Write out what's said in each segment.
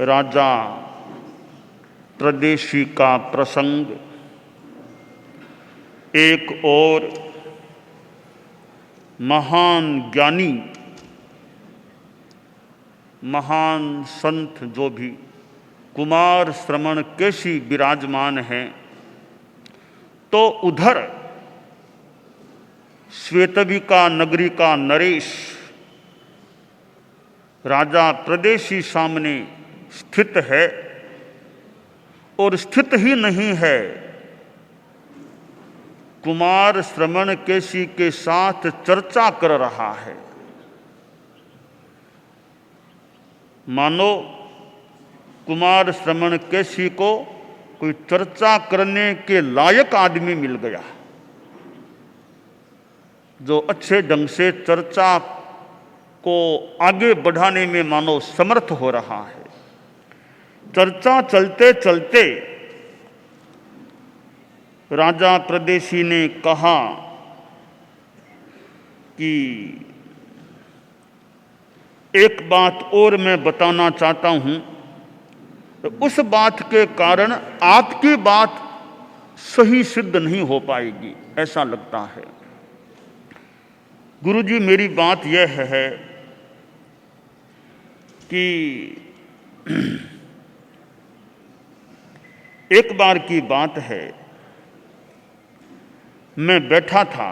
राजा प्रदेशी का प्रसंग। एक और महान ज्ञानी, महान संत जो भी कुमार श्रमण केशी विराजमान हैं, तो उधर श्वेतविका नगरी का नरेश राजा प्रदेशी सामने स्थित है, और स्थित ही नहीं है, कुमार श्रमण केशी के साथ चर्चा कर रहा है। मानो कुमार श्रमण केशी को कोई चर्चा करने के लायक आदमी मिल गया, जो अच्छे ढंग से चर्चा को आगे बढ़ाने में मानो समर्थ हो रहा है। चर्चा चलते चलते राजा प्रदेशी ने कहा कि एक बात और मैं बताना चाहता हूं, उस बात के कारण आपकी बात सही सिद्ध नहीं हो पाएगी, ऐसा लगता है। गुरुजी, मेरी बात यह है कि एक बार की बात है, मैं बैठा था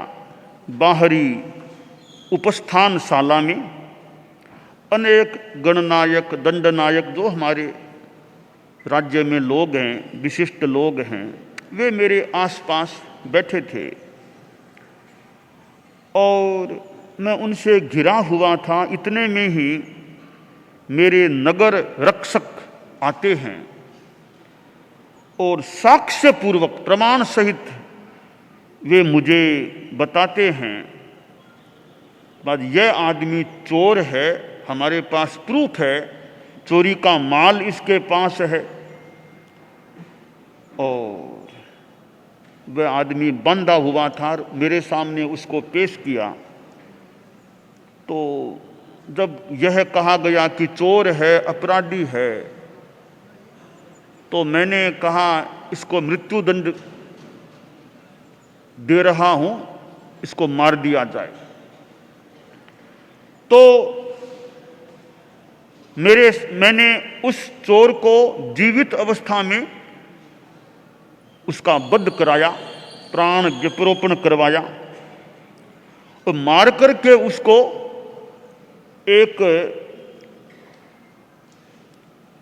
बाहरी उपस्थान शाला में। अनेक गणनायक, दंडनायक जो हमारे राज्य में लोग हैं, विशिष्ट लोग हैं, वे मेरे आसपास बैठे थे और मैं उनसे घिरा हुआ था। इतने में ही मेरे नगर रक्षक आते हैं और साक्ष्य पूर्वक प्रमाण सहित वे मुझे बताते हैं, बाद यह आदमी चोर है, हमारे पास प्रूफ है, चोरी का माल इसके पास है। और वह आदमी बंधा हुआ था, मेरे सामने उसको पेश किया। तो जब यह कहा गया कि चोर है, अपराधी है, तो मैंने कहा इसको मृत्युदंड दे रहा हूं, इसको मार दिया जाए। तो मैंने उस चोर को जीवित अवस्था में उसका वध कराया, प्राण व्यपरोपण करवाया और मार करके उसको एक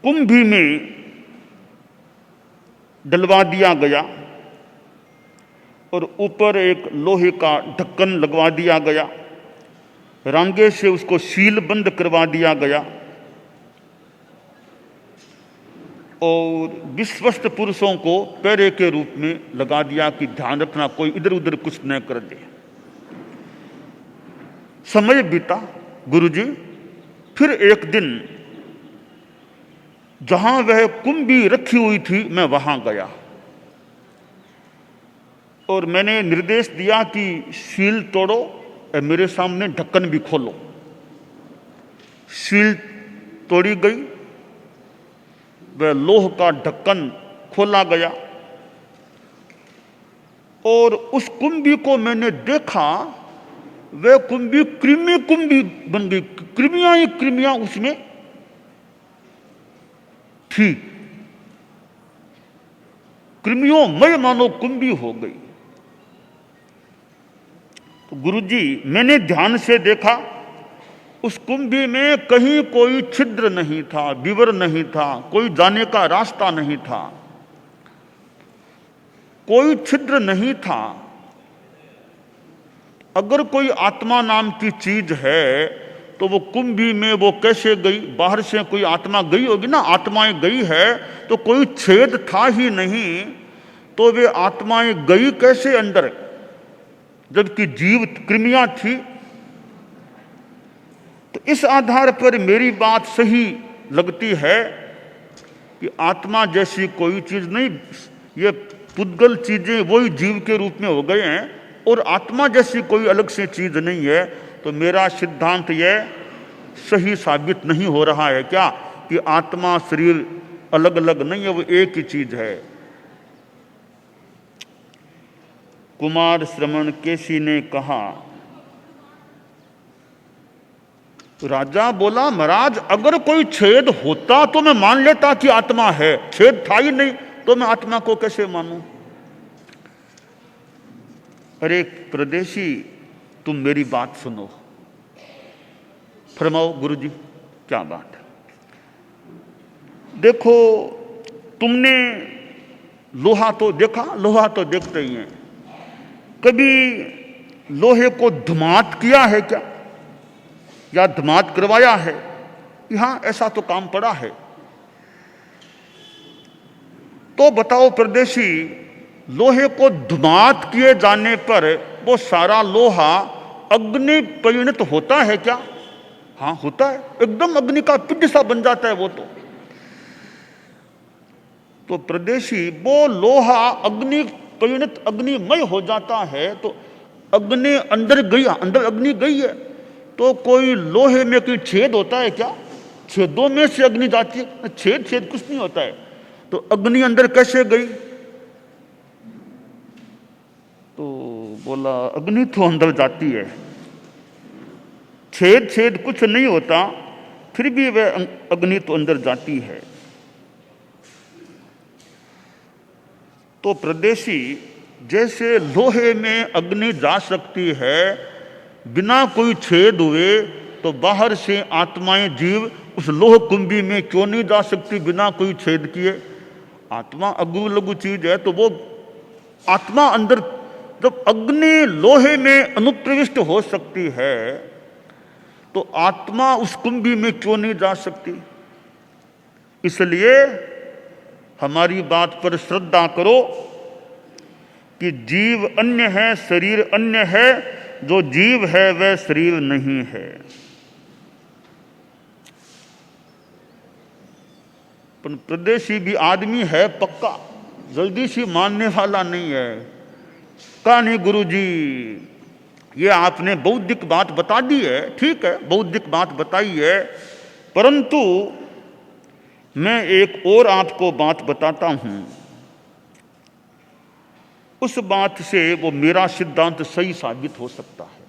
कुंभी में डलवा दिया गया और ऊपर एक लोहे का ढक्कन लगवा दिया गया, रांगे से उसको सील बंद करवा दिया गया और विश्वस्त पुरुषों को पहरे के रूप में लगा दिया कि ध्यान रखना कोई इधर उधर कुछ न कर दे। समय बीता गुरुजी। फिर एक दिन जहां वह कुंभी रखी हुई थी, मैं वहां गया और मैंने निर्देश दिया कि सील तोड़ो और मेरे सामने ढक्कन भी खोलो। सील तोड़ी गई, वह लोह का ढक्कन खोला गया और उस कुंभी को मैंने देखा। वह कुंभी कृमि कुंभी बन गई, कृमियां ही कृमियां उसमें थी, कृमियों मय मानो कुंभी हो गई। तो गुरुजी, मैंने ध्यान से देखा, उस कुंभी में कहीं कोई छिद्र नहीं था, विवर नहीं था, कोई जाने का रास्ता नहीं था, कोई छिद्र नहीं था। अगर कोई आत्मा नाम की चीज है तो वो कुंभी में वो कैसे गई? बाहर से कोई आत्मा गई होगी ना, आत्माएं गई है तो कोई छेद था ही नहीं, तो वे आत्माएं गई कैसे अंदर, जबकि जीव कृमियां थी। तो इस आधार पर मेरी बात सही लगती है कि आत्मा जैसी कोई चीज नहीं, ये पुद्गल चीजें वही जीव के रूप में हो गए हैं और आत्मा जैसी कोई अलग से चीज नहीं है। तो मेरा सिद्धांत यह सही साबित नहीं हो रहा है क्या कि आत्मा शरीर अलग अलग नहीं है, वो एक ही चीज है। कुमार श्रवण केसी ने कहा, राजा बोला महाराज अगर कोई छेद होता तो मैं मान लेता कि आत्मा है, छेद था ही नहीं तो मैं आत्मा को कैसे मानूं। अरे प्रदेशी तुम मेरी बात सुनो। फरमाओ गुरुजी क्या बात है। देखो तुमने लोहा तो देखा, लोहा तो देखते ही हैं, कभी लोहे को धुमात किया है क्या, या धुमात करवाया है? यहां ऐसा तो काम पड़ा है। तो बताओ परदेशी, लोहे को धुमात किए जाने पर वो सारा लोहा अग्नि परिणत होता है क्या? हाँ होता है, एकदम अग्नि का पिंड सा बन जाता है वो तो परदेशी वो लोहा अग्नि परिणत अग्निमय हो जाता है, तो अग्नि अंदर गई, अंदर अग्नि गई है तो कोई लोहे में कोई छेद होता है क्या? छेदों में से अग्नि जाती है? छेद छेद कुछ नहीं होता है। तो अग्नि अंदर कैसे गई? तो बोला अग्नि तो अंदर जाती है, छेद छेद कुछ नहीं होता, फिर भी वह अग्नि तो अंदर जाती है। तो प्रदेशी जैसे लोहे में अग्नि जा सकती है बिना कोई छेद हुए, तो बाहर से आत्माएं जीव उस लोह कुंभी में क्यों नहीं जा सकती बिना कोई छेद किए? आत्मा अगु लघु चीज है, तो वो आत्मा अंदर जब अग्नि लोहे में अनुप्रविष्ट हो सकती है तो आत्मा उस कुंभी में क्यों नहीं जा सकती? इसलिए हमारी बात पर श्रद्धा करो कि जीव अन्य है, शरीर अन्य है, जो जीव है वह शरीर नहीं है। पर प्रदेशी भी आदमी है पक्का, जल्दी से मानने वाला नहीं है। कहा नहीं गुरुजी ये आपने बौद्धिक बात बता दी है, ठीक है बौद्धिक बात बताई है, परंतु मैं एक और आपको बात बताता हूं, उस बात से वो मेरा सिद्धांत सही साबित हो सकता है।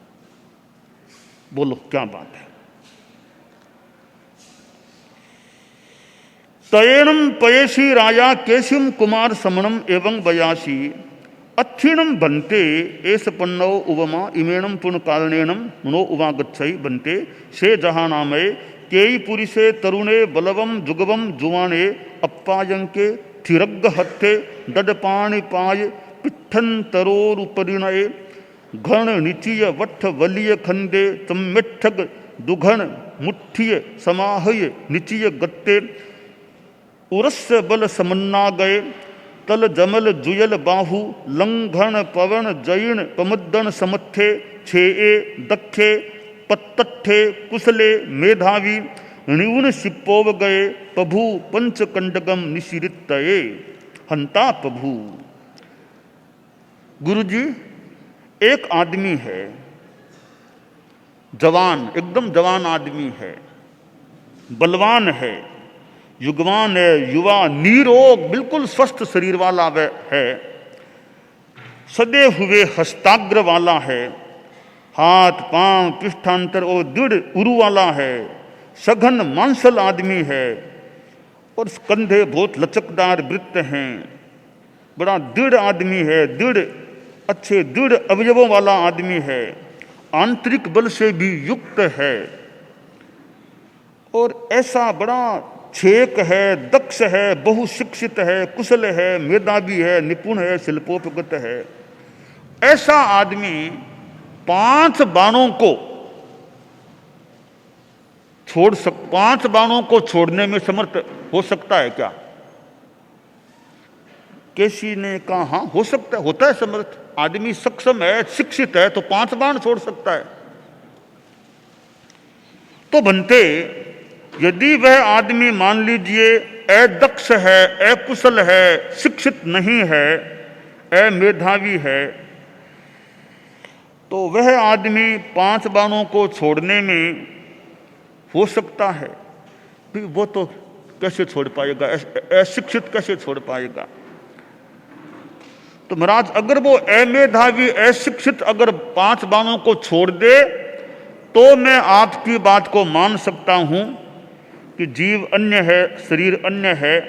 बोलो क्या बात है? तयेनम पयसी राजा केशिम कुमार समणम एवं बयासी अच्छिणम बनते एस पन्नव उवमा इमेणम पुण्य कारणेनम मनो उवागच्छई बनते से जहानामय केई पुरुषे तरुणे बलवम जुगवम जुवाणे अप्पायंके थिरग्ग हत्थे दडपाणि पाय पिठन तरोरुपरिणये घण निचीय वट्ठ वलीय खंडे चम्मिठग दुघण मुठ्ठीय समाहय निचीय गत्ते उरस्य बल समन्ना गए तल जमल जुयल बाहु लंघन पवन जैन पमुद्दन समत्थे छेए दक्षे पत्तठे कुशले मेधावी ण्यून सिप्पोव गए प्रभु पंचकंडगम निशिरितये हंता प्रभु। गुरुजी एक आदमी है, जवान, एकदम जवान आदमी है, बलवान है, युगवान है, युवा, निरोग, बिल्कुल स्वस्थ शरीर वाला वह है, सदे हुए हस्ताग्र वाला है, हाथ पांव पृष्ठांतर और दृढ़ उरु वाला है, सघन मांसल आदमी है और कंधे बहुत लचकदार वृत्त हैं, बड़ा दृढ़ आदमी है, दृढ़ अच्छे दृढ़ अवयवों वाला आदमी है, आंतरिक बल से भी युक्त है और ऐसा बड़ा छेक है, दक्ष है, बहुशिक्षित है, कुशल है, मेधावी है, निपुण है, शिल्पोपगत है। ऐसा आदमी 5 बाणों को 5 बाणों को छोड़ने में समर्थ हो सकता है क्या? केसी ने कहा हाँ हो सकता है, होता है समर्थ। आदमी सक्षम है, शिक्षित है तो 5 बाण छोड़ सकता है। तो बनते यदि वह आदमी मान लीजिए अदक्ष है, अकुशल है, शिक्षित नहीं है, अमेधावी है, तो वह आदमी 5 बाणों को छोड़ने में हो सकता है। वो तो कैसे छोड़ पाएगा, अशिक्षित कैसे छोड़ पाएगा। तो महाराज अगर वो अमेधावी अशिक्षित अगर 5 बाणों को छोड़ दे तो मैं आपकी बात को मान सकता हूं कि जीव अन्य है, शरीर अन्य है,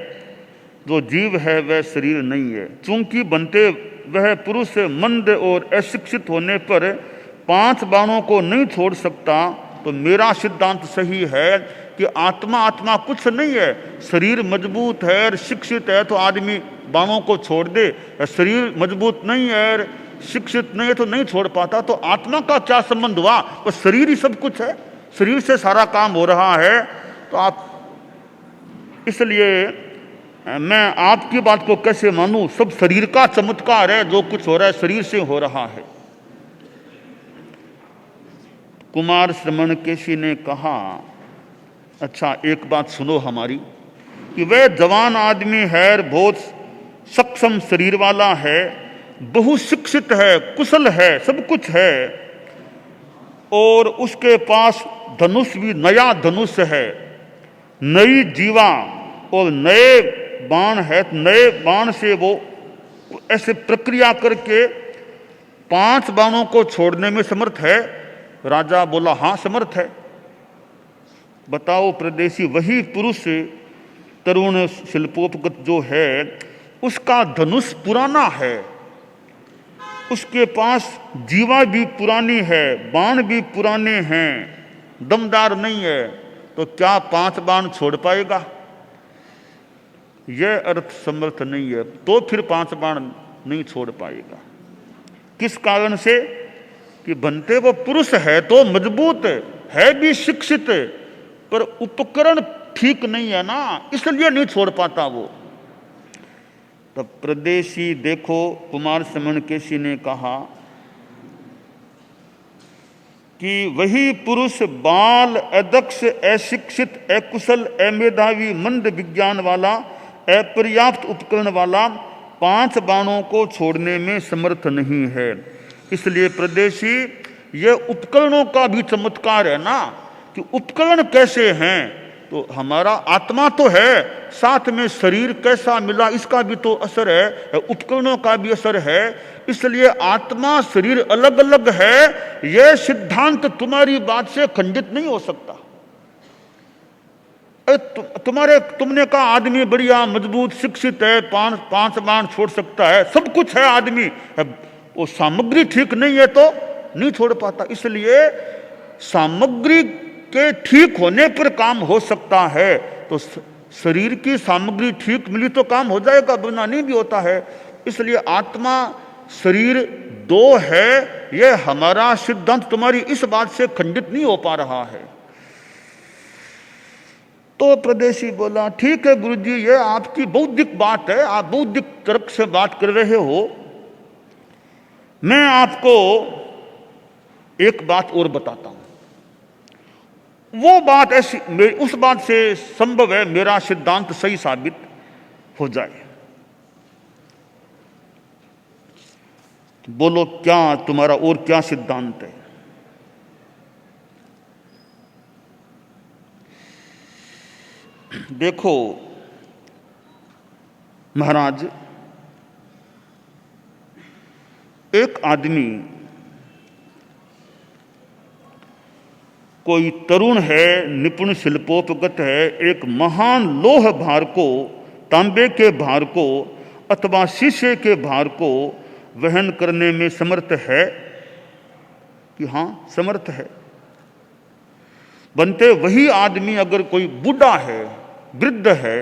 जो जीव है वह शरीर नहीं है। चूंकि बनते वह पुरुष मंद और अशिक्षित होने पर 5 बाणों को नहीं छोड़ सकता, तो मेरा सिद्धांत सही है कि आत्मा कुछ नहीं है। शरीर मजबूत है और शिक्षित है तो आदमी बाणों को छोड़ दे, शरीर मजबूत नहीं है और शिक्षित नहीं है तो नहीं छोड़ पाता। तो आत्मा का क्या संबंध हुआ, तो शरीर ही सब कुछ है, शरीर से सारा काम हो रहा है। तो आप इसलिए मैं आपकी बात को कैसे मानूं, सब शरीर का चमत्कार है, जो कुछ हो रहा है शरीर से हो रहा है। कुमार श्रमण केशी ने कहा, अच्छा एक बात सुनो हमारी, कि वह जवान आदमी है, बहुत सक्षम शरीर वाला है, बहुशिक्षित है, कुशल है, सब कुछ है, और उसके पास धनुष भी नया धनुष है, नई जीवा और नए बाण है। नए बाण से वो ऐसे प्रक्रिया करके 5 बाणों को छोड़ने में समर्थ है। राजा बोला हाँ समर्थ है। बताओ प्रदेशी, वही पुरुष तरुण शिल्पोपगत जो है उसका धनुष पुराना है, उसके पास जीवा भी पुरानी है, बाण भी पुराने हैं, दमदार नहीं है, तो क्या 5 बाण छोड़ पाएगा? यह अर्थ समर्थ नहीं है, तो फिर 5 बाण नहीं छोड़ पाएगा। किस कारण से? कि बनते वो पुरुष है तो मजबूत है भी शिक्षित, पर उपकरण ठीक नहीं है ना, इसलिए नहीं छोड़ पाता वो। तब प्रदेशी देखो, कुमार श्रमण केशी ने कहा कि वही पुरुष बाल, अदक्ष, अशिक्षित, अकुशल, अमेधावी, मंद विज्ञान वाला, अपर्याप्त उपकरण वाला 5 बाणों को छोड़ने में समर्थ नहीं है। इसलिए प्रदेशी, ये उपकरणों का भी चमत्कार है ना, कि उपकरण कैसे हैं, तो हमारा आत्मा तो है, साथ में शरीर कैसा मिला इसका भी तो असर है, उपकरणों का भी असर है। इसलिए आत्मा शरीर अलग अलग है, यह सिद्धांत तुम्हारी बात से खंडित नहीं हो सकता। तुमने कहा आदमी बढ़िया मजबूत शिक्षित है, 5 बाण छोड़ सकता है, सब कुछ है आदमी, वो सामग्री ठीक नहीं है तो नहीं छोड़ पाता। इसलिए सामग्री के ठीक होने पर काम हो सकता है, तो शरीर की सामग्री ठीक मिली तो काम हो जाएगा, बिना नहीं भी होता है। इसलिए आत्मा शरीर 2 है, यह हमारा सिद्धांत तुम्हारी इस बात से खंडित नहीं हो पा रहा है। तो प्रदेशी बोला ठीक है गुरुजी, ये आपकी बौद्धिक बात है, आप बौद्धिक तर्क से बात कर रहे हो। मैं आपको एक बात और बताता हूं, वो बात ऐसी, उस बात से संभव है मेरा सिद्धांत सही साबित हो जाए। बोलो क्या तुम्हारा और क्या सिद्धांत है? देखो महाराज, एक आदमी कोई तरुण है, निपुण शिल्पोपगत है, एक महान लोह भार को, तांबे के भार को अथवा शीशे के भार को वहन करने में समर्थ है कि हाँ समर्थ है। बनते वही आदमी अगर कोई बूढ़ा है, वृद्ध है,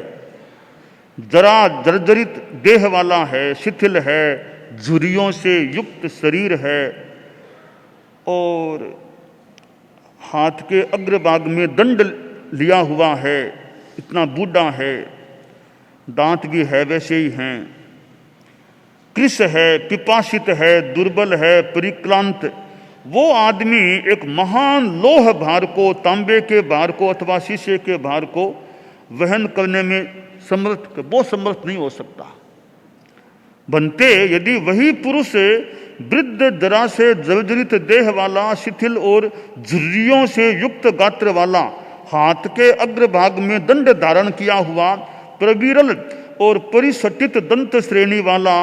जरा जर्जरित देह वाला है, शिथिल है, झुर्रियों से युक्त शरीर है और हाथ के अग्रभाग में दंड लिया हुआ है, इतना बूढ़ा है, दांत भी है वैसे ही हैं, कृश है, पिपासित है, दुर्बल है, परिक्रांत, वो आदमी एक महान लोह भार को, तांबे के भार को अथवा शीशे के भार को वहन करने में समर्थ, वो समर्थ नहीं हो सकता। बनते यदि वही पुरुष वृद्ध, जरा से जर्जरित देह वाला, शिथिल और झुर्रियों से युक्त गात्र वाला, हाथ के अग्रभाग में दंड धारण किया हुआ, प्रविरल और परिसटित दंत श्रेणी वाला,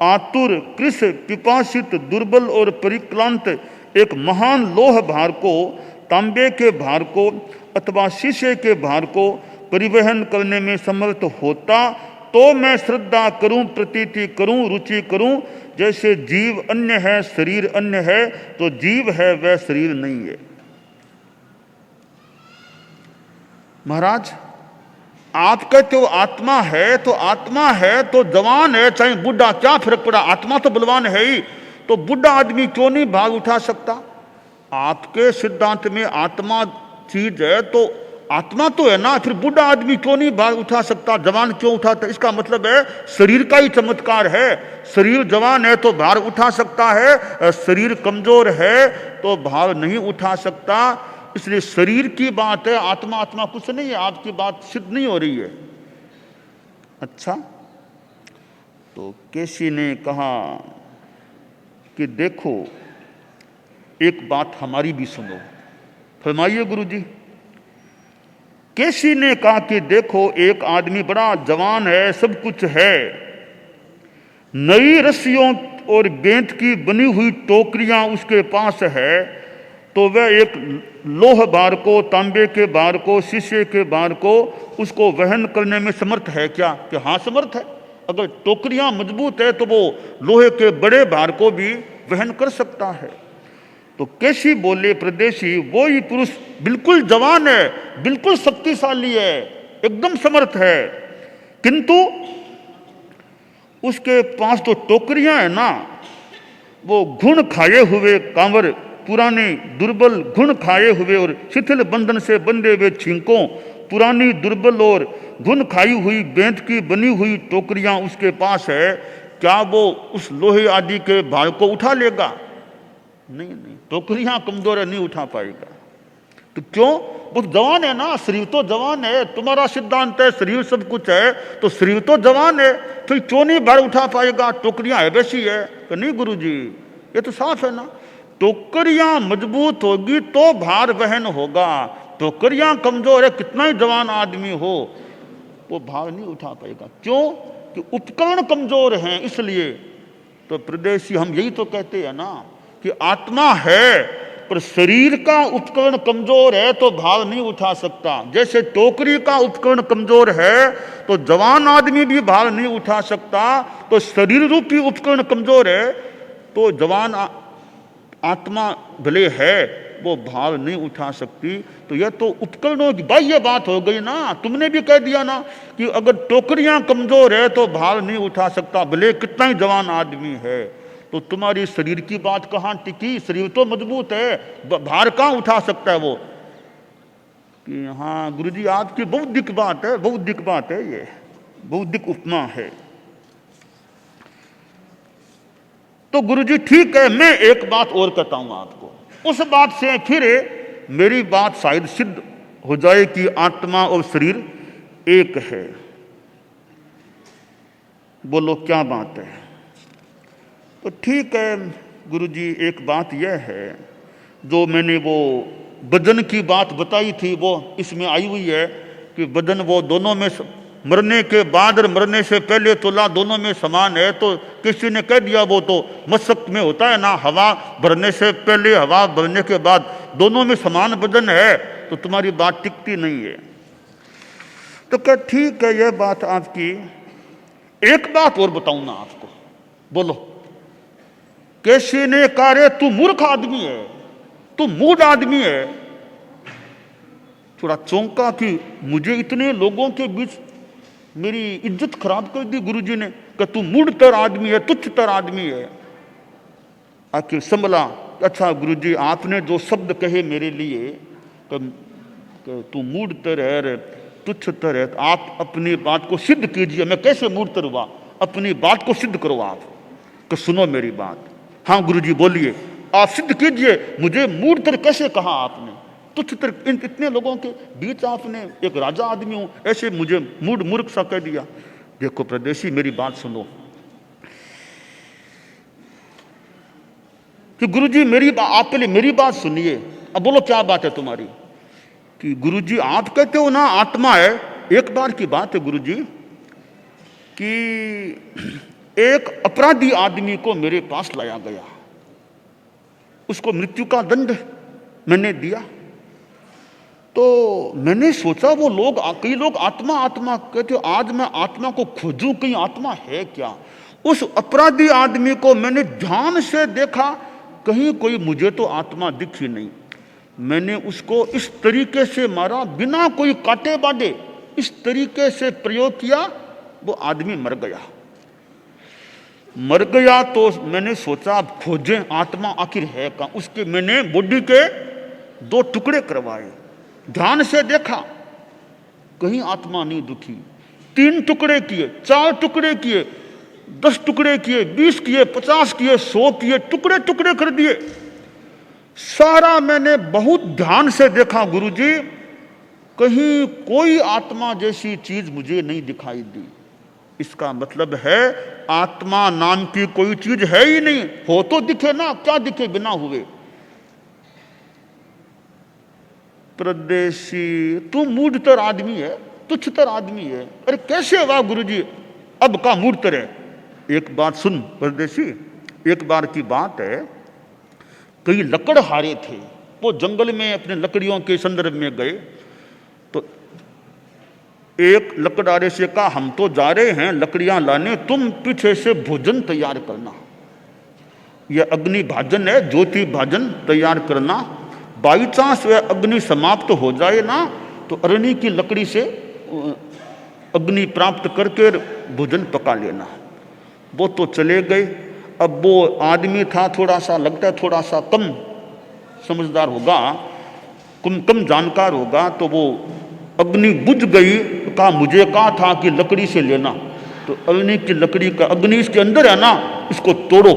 आतुर, कृश, पिपासित, दुर्बल और परिक्रांत एक महान लोह भार को, तांबे के भार को अथवा शीशे के भार को परिवहन करने में समर्थ होता तो मैं श्रद्धा करूं, प्रतीति करूं, रुचि करूं। जैसे जीव अन्य है, शरीर अन्य है, तो जीव है वह शरीर नहीं है। महाराज आप कहते हो आत्मा है, तो आत्मा है तो जवान है चाहे बुढ़ा, क्या फर्क पड़ा, आत्मा तो बलवान है ही, तो बुढ़ा आदमी क्यों नहीं भार उठा सकता? आपके सिद्धांत में आत्मा चीज है तो आत्मा तो है ना, फिर बुढ़ा आदमी क्यों नहीं भार उठा सकता, जवान क्यों उठाता? इसका मतलब है शरीर का ही चमत्कार है। शरीर जवान है तो भार उठा सकता है, शरीर कमजोर है तो भार नहीं उठा सकता। इसलिए शरीर की बात है, आत्मा आत्मा कुछ नहीं है। आपकी बात सिद्ध नहीं हो रही है। अच्छा, तो केसी ने कहा कि देखो एक बात हमारी भी सुनो। फरमाइए गुरुजी। केसी ने कहा कि देखो एक आदमी बड़ा जवान है, सब कुछ है, नई रस्सियों और गेंद की बनी हुई टोकरियां उसके पास है, तो वह एक लोह भार को, तांबे के भार को, शीशे के भार को उसको वहन करने में समर्थ है क्या? कि हाँ समर्थ है। अगर टोकरियां मजबूत है तो वो लोहे के बड़े भार को भी वहन कर सकता है। तो केसी बोले प्रदेशी, वो ही पुरुष बिल्कुल जवान है, बिल्कुल शक्तिशाली है, एकदम समर्थ है, किंतु उसके पास तो टोकरियां है ना, वो घुन खाए हुए कांवर, पुराने दुर्बल घुन खाए हुए और शिथिल बंधन से बंधे हुए छींकों, पुरानी दुर्बल और घुन खाई हुई बेंत की बनी हुई टोकरियां उसके पास है। क्या वो उस लोहे आदि के भार को उठा लेगा? नहीं नहीं, टोकरियां कमजोर है, नहीं उठा पाएगा। तो क्यों? वो जवान है ना, शरीर तो जवान है। तुम्हारा सिद्धांत है शरीर सब कुछ है, तो शरीर तो जवान है, फिर क्यों नहीं भार उठा पाएगा? टोकरियां है वैसी है। तो नहीं गुरुजी, ये तो साफ है ना, टोकरियां मजबूत होगी तो भार वहन होगा। टोकरियां कमजोर है, कितना ही जवान आदमी हो वो भार नहीं उठा पाएगा। क्यों? कि उपकरण कमजोर हैं, इसलिए। तो प्रदेशी हम यही तो कहते हैं ना कि आत्मा है पर शरीर का उपकरण कमजोर है तो भार नहीं उठा सकता। जैसे टोकरी का उपकरण कमजोर है तो जवान आदमी भी भार नहीं उठा सकता। तो शरीर रूपी उपकरण कमजोर है तो जवान आत्मा भले है वो भार नहीं उठा सकती। तो यह तो उपकरणों की बाह्य बात हो गई ना। तुमने भी कह दिया ना कि अगर टोकरियां कमजोर है तो भार नहीं उठा सकता, भले कितना ही जवान आदमी है। तो तुम्हारी शरीर की बात कहाँ टिकी? शरीर तो मजबूत है, भार कहाँ उठा सकता है वो? कि हाँ गुरुजी आपकी बौद्धिक बात है, बौद्धिक बात है, ये बौद्धिक उपमा है। तो गुरुजी ठीक है, मैं एक बात और कहता हूं आपको, उस बात से फिर मेरी बात शायद सिद्ध हो जाए कि आत्मा और शरीर एक है। बोलो क्या बात है? तो ठीक है गुरुजी, एक बात यह है, जो मैंने वो वजन की बात बताई थी वो इसमें आई हुई है कि वजन वो दोनों में, मरने के बाद और मरने से पहले तुला दोनों में समान है। तो किसी ने कह दिया वो तो मशक में होता है ना, हवा भरने से पहले हवा भरने के बाद दोनों में समान वजन है, तो तुम्हारी बात टिकती नहीं है। तो क्या ठीक है, यह बात आपकी। एक बात और बताऊं ना आपको। बोलो। कैसे ने कहा रे तू मूर्ख आदमी है, तू मूढ़ आदमी है। थोड़ा चौंका कि मुझे इतने लोगों के बीच मेरी इज्जत खराब कर दी गुरुजी ने कि तू मूढ़तर आदमी है, तुच्छतर आदमी है। आखिर संभला, अच्छा गुरुजी आपने जो शब्द कहे मेरे लिए कि तू मूढ़तर है, तुच्छतर है, आप अपनी बात को सिद्ध कीजिए। मैं कैसे मूढ़तर हुआ? अपनी बात को सिद्ध करो आप। कि सुनो मेरी बात। हाँ गुरुजी बोलिए, आप सिद्ध कीजिए, मुझे मूढ़तर कैसे कहा आपने? तुच्छतर इतने लोगों के बीच आपने, एक राजा आदमी हूं, ऐसे मुझे मूर्ख सा कह दिया। देखो प्रदेशी मेरी बात सुनो कि गुरुजी आप पहले मेरी बात सुनिए। अब बोलो क्या बात है तुम्हारी? कि गुरुजी आप कहते हो ना आत्मा है। एक बार की बात है गुरुजी कि एक अपराधी आदमी को मेरे पास लाया गया, उसको मृत्यु का दंड मैंने दिया। तो मैंने सोचा वो लोग कई लोग आत्मा आत्मा कहते हो, आज मैं आत्मा को खोजूं, कहीं आत्मा है क्या। उस अपराधी आदमी को मैंने ध्यान से देखा, कहीं कोई मुझे तो आत्मा दिखी नहीं। मैंने उसको इस तरीके से मारा बिना कोई काटे बाटे, इस तरीके से प्रयोग किया, वो आदमी मर गया। मर गया तो मैंने सोचा अब खोजें आत्मा आखिर है कहाँ। उसके मैंने बॉडी के 2 टुकड़े करवाए, ध्यान से देखा, कहीं आत्मा नहीं दुखी। 3 टुकड़े किए, 4 टुकड़े किए, 10 टुकड़े किए, 20 किए, 50 किए, 100 किए, टुकड़े टुकड़े कर दिए। सारा मैंने बहुत ध्यान से देखा गुरुजी, कहीं कोई आत्मा जैसी चीज मुझे नहीं दिखाई दी। इसका मतलब है आत्मा नाम की कोई चीज है ही नहीं। हो तो दिखे ना, क्या दिखे बिना हुए। परदेशी तू मूढ़तर आदमी है, तुच्छतर आदमी है। अरे कैसे वाह गुरुजी, अब का मूढ़तर है। एक बात सुन परदेशी, एक बार की बात है, कई लकड़हारे थे, वो जंगल में अपने लकड़ियों के संदर्भ में गए। तो एक लकड़हारे से कहा हम तो जा रहे हैं लकड़ियां लाने, तुम पीछे से भोजन तैयार करना। यह अग्नि भाजन है, ज्योति भाजन तैयार करना। बाई चांस वह अग्नि समाप्त हो जाए ना, तो अरणी की लकड़ी से अग्नि प्राप्त करके भोजन पका लेना। वो तो चले गए। अब वो आदमी था थोड़ा सा, लगता है थोड़ा सा कम समझदार होगा, कम जानकार होगा। तो वो अग्नि बुझ गई, तो कहा मुझे कहा था कि लकड़ी से लेना। तो अग्नि की लकड़ी का, अग्नि इसके अंदर है ना, इसको तोड़ो।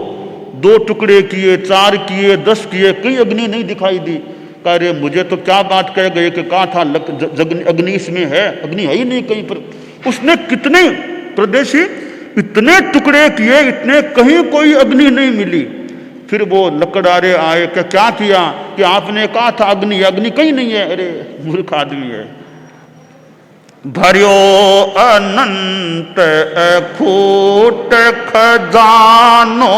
2 टुकड़े किए, 4 किए, 10 किए, कहीं अग्नि नहीं दिखाई दी। कह रहे मुझे तो क्या बात कह गए कि कहा था अग्नि इसमें है, अग्नि है ही नहीं कहीं पर। उसने कितने प्रदेशी इतने टुकड़े किए, इतने, कहीं कोई अग्नि नहीं मिली। फिर वो लकड़हारे आए कि क्या किया, कि आपने कहा था अग्नि, अग्नि कहीं नहीं है। अरे मूर्ख आदमी है। भरियो अनंत अखूट खजानो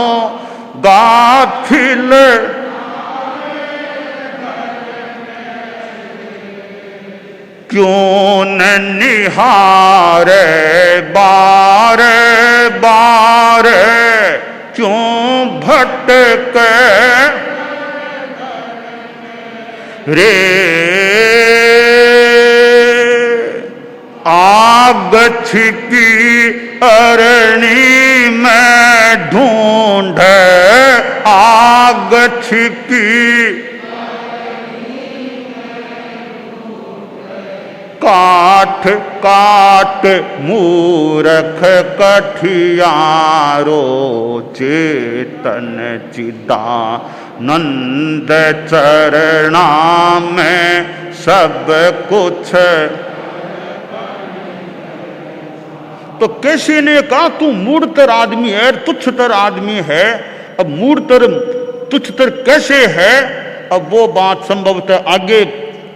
गाफिल, क्यों न निहारे बारे बारे, क्यों भटके रे। आग छिपी अरणी में ढूंढ, आग छिपी काठ काट मूरख कठियारो, चेतन चिदानंद चरणा में सब कुछ। तो केसी ने कहा तू मूढ़तर आदमी है, तुच्छतर आदमी है। अब मूढ़तर तुच्छतर कैसे है, अब वो बात संभवतः आगे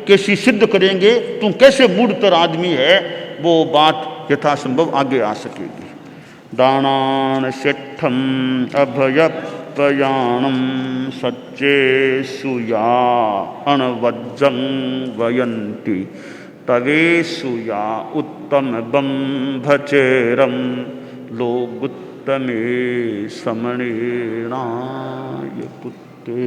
कैसी सिद्ध करेंगे, तू कैसे मूढ़तर आदमी है, वो बात यथासंभव आगे आ सकेगी। दानान शिठम अभयपयाणम सच्चे सुया अणवज्जं वयंती, तवेशुया उत्तम बंभचेरम लोगुत्तमे समणेनाय पुत्ते।